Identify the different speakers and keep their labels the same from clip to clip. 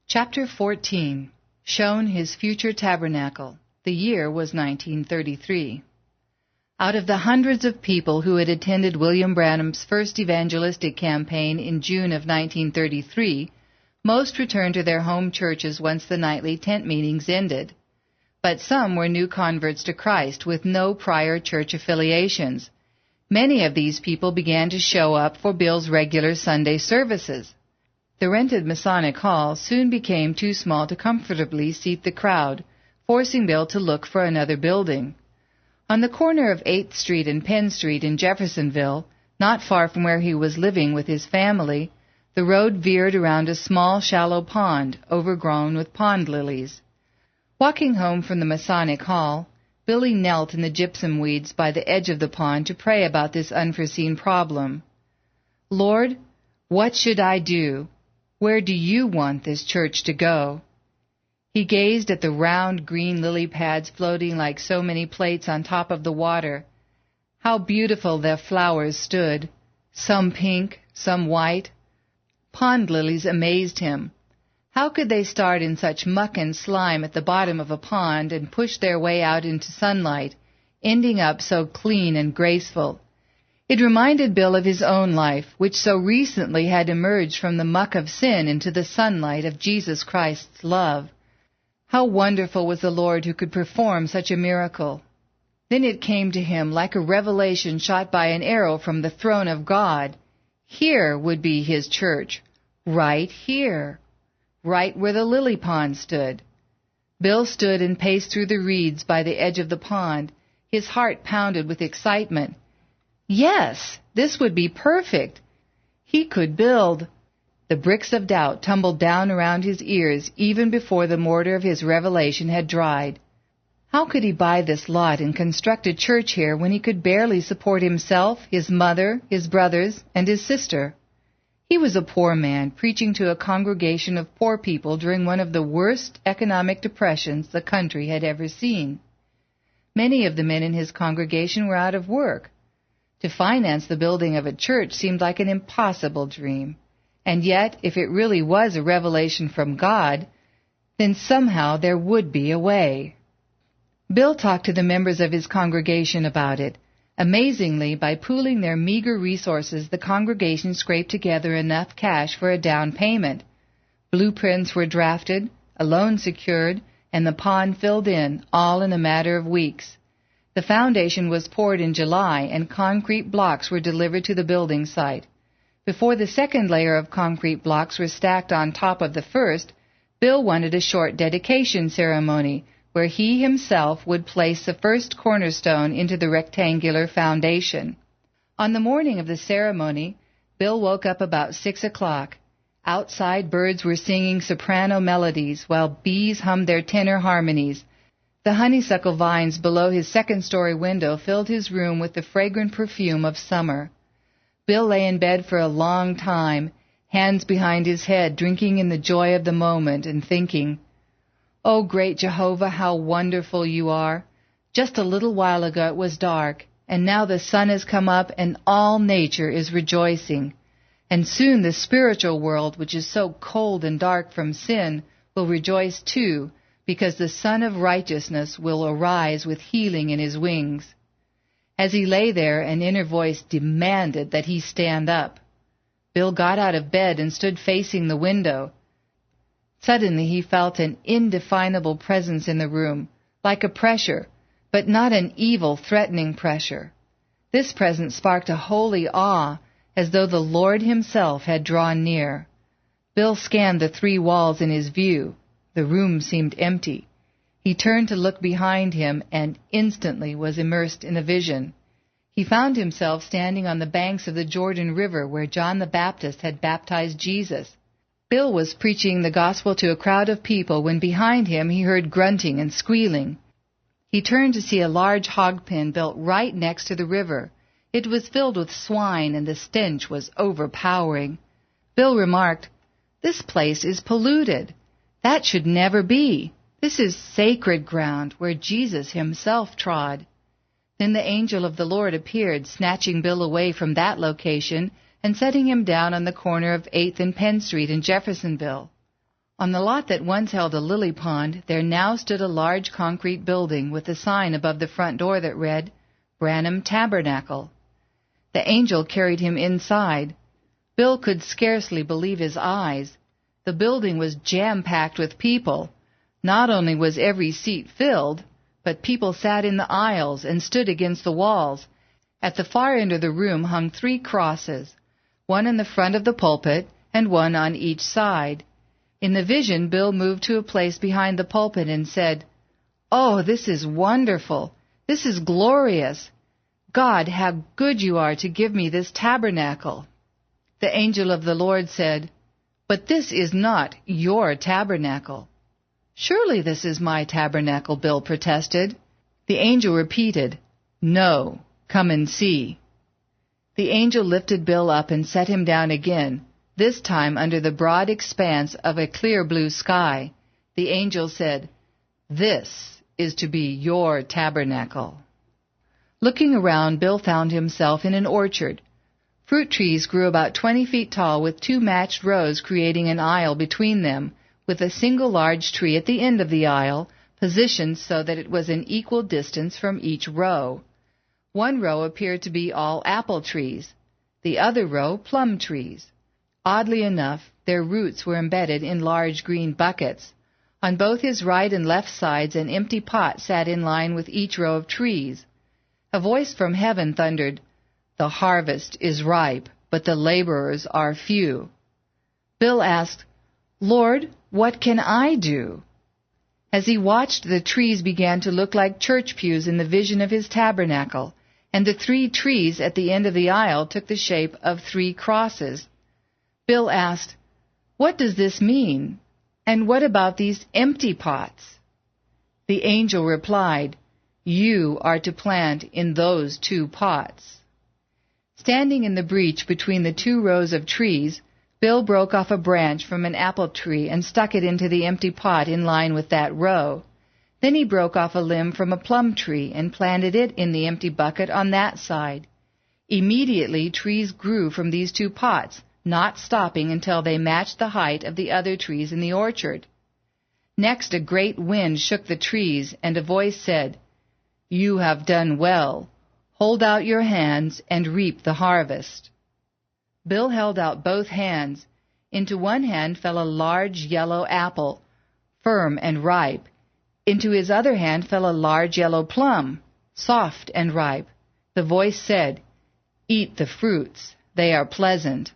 Speaker 1: Chapter 14. Shown his future tabernacle. The year was 1933. Out of the hundreds of people who had attended William Branham's first evangelistic campaign in June of 1933, most returned to their home churches once the nightly tent meetings ended. But some were new converts to Christ with no prior church affiliations. Many of these people began to show up for Bill's regular Sunday services. The rented Masonic Hall soon became too small to comfortably seat the crowd, forcing Bill to look for another building. On the corner of 8th Street and Penn Street in Jeffersonville, not far from where he was living with his family, the road veered around a small, shallow pond overgrown with pond lilies. Walking home from the Masonic Hall, Billy knelt in the gypsum weeds by the edge of the pond to pray about this unforeseen problem. Lord, what should I do? Where do you want this church to go? He gazed at the round green lily pads floating like so many plates on top of the water. How beautiful their flowers stood, some pink, some white. Pond lilies amazed him. How could they start in such muck and slime at the bottom of a pond and push their way out into sunlight, ending up so clean and graceful? It reminded Bill of his own life, which so recently had emerged from the muck of sin into the sunlight of Jesus Christ's love. How wonderful was the Lord who could perform such a miracle. Then it came to him like a revelation shot by an arrow from the throne of God. Here would be his church, right here, right where the lily pond stood. Bill stood and paced through the reeds by the edge of the pond. His heart pounded with excitement. Yes, this would be perfect. He could build. The bricks of doubt tumbled down around his ears even before the mortar of his revelation had dried. How could he buy this lot and construct a church here when he could barely support himself, his mother, his brothers, and his sister? He was a poor man preaching to a congregation of poor people during one of the worst economic depressions the country had ever seen. Many of the men in his congregation were out of work. To finance the building of a church seemed like an impossible dream. And yet, if it really was a revelation from God, then somehow there would be a way. Bill talked to the members of his congregation about it. Amazingly, by pooling their meager resources, the congregation scraped together enough cash for a down payment. Blueprints were drafted, a loan secured, and the pond filled in, all in a matter of weeks. The foundation was poured in July, and concrete blocks were delivered to the building site. Before the second layer of concrete blocks were stacked on top of the first, Bill wanted a short dedication ceremony, where he himself would place the first cornerstone into the rectangular foundation. On the morning of the ceremony, Bill woke up about 6 o'clock. Outside, birds were singing soprano melodies, while bees hummed their tenor harmonies. The honeysuckle vines below his second-story window filled his room with the fragrant perfume of summer. Bill lay in bed for a long time, hands behind his head, drinking in the joy of the moment and thinking, "Oh, great Jehovah, how wonderful you are! Just a little while ago it was dark, and now the sun has come up and all nature is rejoicing. And soon the spiritual world, which is so cold and dark from sin, will rejoice too, because the Son of Righteousness will arise with healing in his wings." As he lay there, an inner voice demanded that he stand up. Bill got out of bed and stood facing the window. Suddenly he felt an indefinable presence in the room, like a pressure, but not an evil, threatening pressure. This presence sparked a holy awe, as though the Lord himself had drawn near. Bill scanned the 3 walls in his view. The room seemed empty. He turned to look behind him and instantly was immersed in a vision. He found himself standing on the banks of the Jordan River where John the Baptist had baptized Jesus. Bill was preaching the gospel to a crowd of people when behind him he heard grunting and squealing. He turned to see a large hog pen built right next to the river. It was filled with swine and the stench was overpowering. Bill remarked, "This place is polluted. That should never be. This is sacred ground where Jesus himself trod." Then the angel of the Lord appeared, snatching Bill away from that location and setting him down on the corner of 8th and Penn Street in Jeffersonville. On the lot that once held a lily pond, there now stood a large concrete building with a sign above the front door that read, Branham Tabernacle. The angel carried him inside. Bill could scarcely believe his eyes. The building was jam-packed with people. Not only was every seat filled, but people sat in the aisles and stood against the walls. At the far end of the room hung 3 crosses, one in the front of the pulpit and one on each side. In the vision, Bill moved to a place behind the pulpit and said, "Oh, this is wonderful. This is glorious. God, how good you are to give me this tabernacle." The angel of the Lord said, "But this is not your tabernacle." "Surely this is my tabernacle," Bill protested. The angel repeated, "No, come and see." The angel lifted Bill up and set him down again, this time under the broad expanse of a clear blue sky. The angel said, "This is to be your tabernacle." Looking around, Bill found himself in an orchard. Fruit trees grew about 20 feet tall with 2 matched rows creating an aisle between them, with a single large tree at the end of the aisle, positioned so that it was an equal distance from each row. One row appeared to be all apple trees, the other row plum trees. Oddly enough, their roots were embedded in large green buckets. On both his right and left sides an empty pot sat in line with each row of trees. A voice from heaven thundered, "The harvest is ripe, but the laborers are few." Bill asked, "Lord, what can I do?" As he watched, the trees began to look like church pews in the vision of his tabernacle, and the 3 trees at the end of the aisle took the shape of 3 crosses. Bill asked, "What does this mean? And what about these empty pots?" The angel replied, "You are to plant in those 2 pots." Standing in the breach between the 2 rows of trees, Bill broke off a branch from an apple tree and stuck it into the empty pot in line with that row. Then he broke off a limb from a plum tree and planted it in the empty bucket on that side. Immediately, trees grew from these 2 pots, not stopping until they matched the height of the other trees in the orchard. Next, a great wind shook the trees, and a voice said, "You have done well. Hold out your hands and reap the harvest." Bill held out both hands. Into one hand fell a large yellow apple, firm and ripe. Into his other hand fell a large yellow plum, soft and ripe. The voice said, "Eat the fruits. They are pleasant."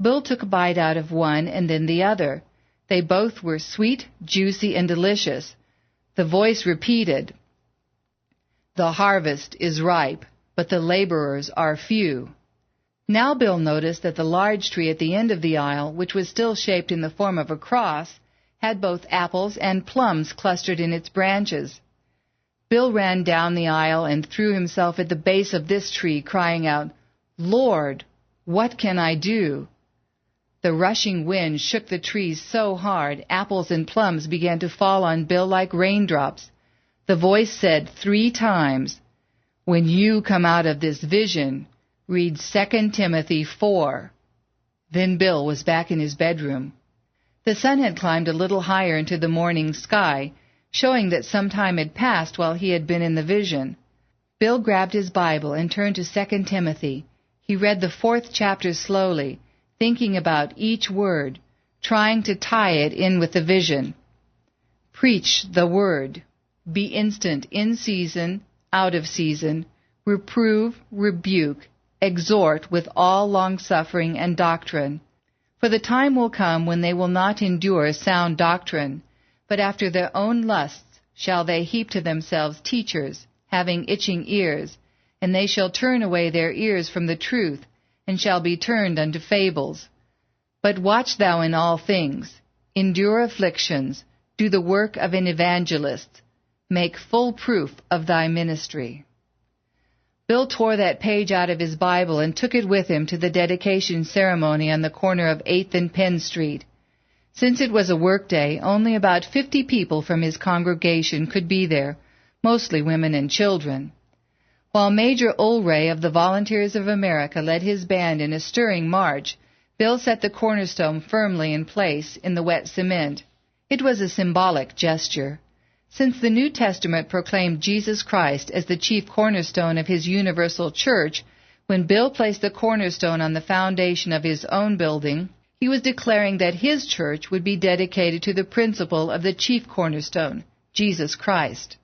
Speaker 1: Bill took a bite out of one and then the other. They both were sweet, juicy, and delicious. The voice repeated, "The harvest is ripe, but the laborers are few." Now Bill noticed that the large tree at the end of the aisle, which was still shaped in the form of a cross, had both apples and plums clustered in its branches. Bill ran down the aisle and threw himself at the base of this tree, crying out, "Lord, what can I do?" The rushing wind shook the trees so hard, apples and plums began to fall on Bill like raindrops. The voice said 3 times, "When you come out of this vision, read 2 Timothy 4. Then Bill was back in his bedroom. The sun had climbed a little higher into the morning sky, showing that some time had passed while he had been in the vision. Bill grabbed his Bible and turned to 2 Timothy. He read the 4th chapter slowly, thinking about each word, trying to tie it in with the vision. "Preach the word. Be instant in season, out of season. Reprove, rebuke, exhort with all longsuffering and doctrine. For the time will come when they will not endure sound doctrine, but after their own lusts shall they heap to themselves teachers, having itching ears, and they shall turn away their ears from the truth, and shall be turned unto fables. But watch thou in all things, endure afflictions, do the work of an evangelist, make full proof of thy ministry." Bill tore that page out of his Bible and took it with him to the dedication ceremony on the corner of 8th and Penn Street. Since it was a work day, only about 50 people from his congregation could be there, mostly women and children. While Major Ulray of the Volunteers of America led his band in a stirring march, Bill set the cornerstone firmly in place in the wet cement. It was a symbolic gesture. Since the New Testament proclaimed Jesus Christ as the chief cornerstone of his universal church, when Bill placed the cornerstone on the foundation of his own building, he was declaring that his church would be dedicated to the principle of the chief cornerstone, Jesus Christ.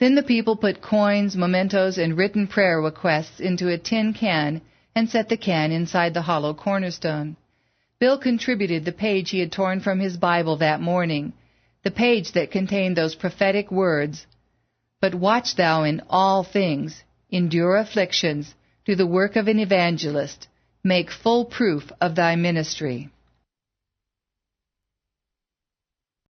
Speaker 1: Then the people put coins, mementos, and written prayer requests into a tin can and set the can inside the hollow cornerstone. Bill contributed the page he had torn from his Bible that morning, the page that contained those prophetic words, "But watch thou in all things, endure afflictions, do the work of an evangelist, make full proof of thy ministry."